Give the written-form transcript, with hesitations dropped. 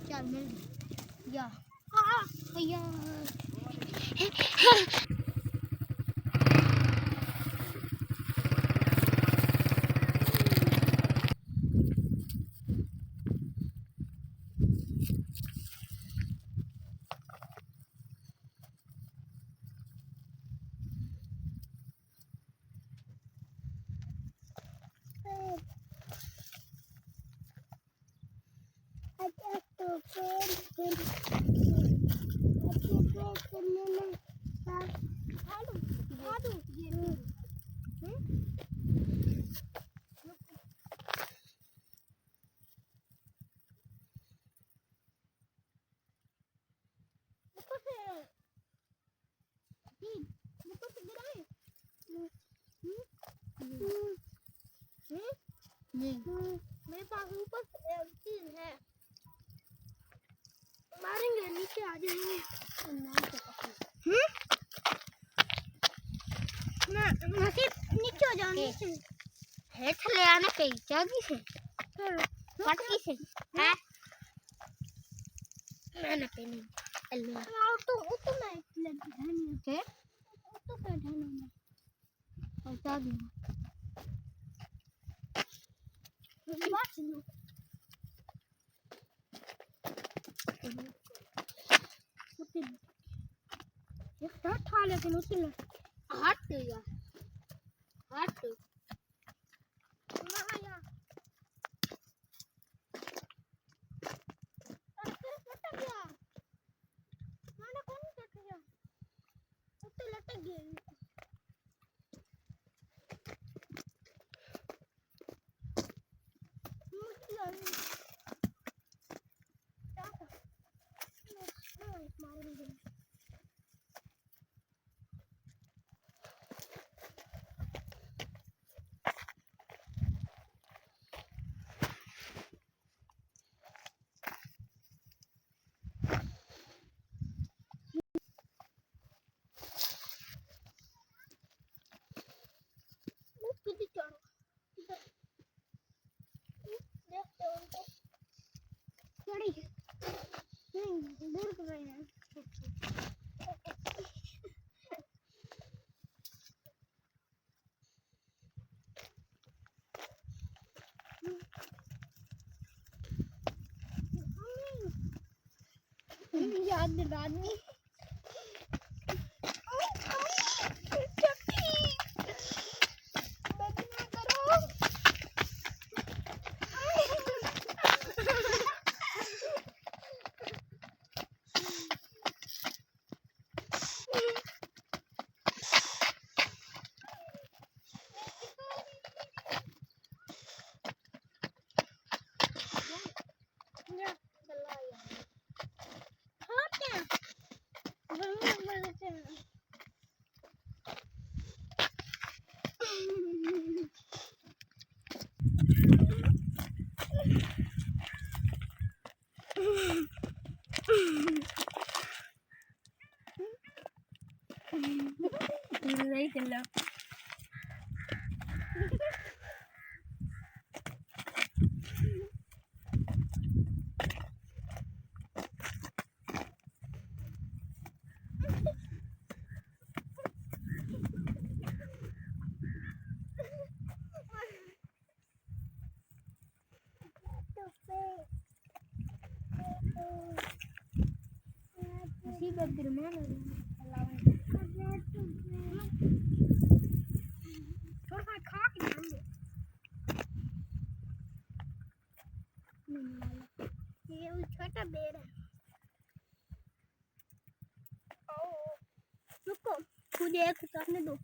चल मिल गया या मेरे पास ऊपर चीज है मारेंगे नीचे आ जाएंगे नसीब नीचे हो जाओ नीचे है थले आने पे जागी से पटकी से है मैंने पे नहीं अल्लाह तो मैं लगी धनी के तो पे धनी में और जागी बात सुनो ये था लेकिन उसी ने हाथ दिया हाथ याद दिलानी नहीं चल रहा। ये छोटा बेर है। रुको, मुझे एक करने दो।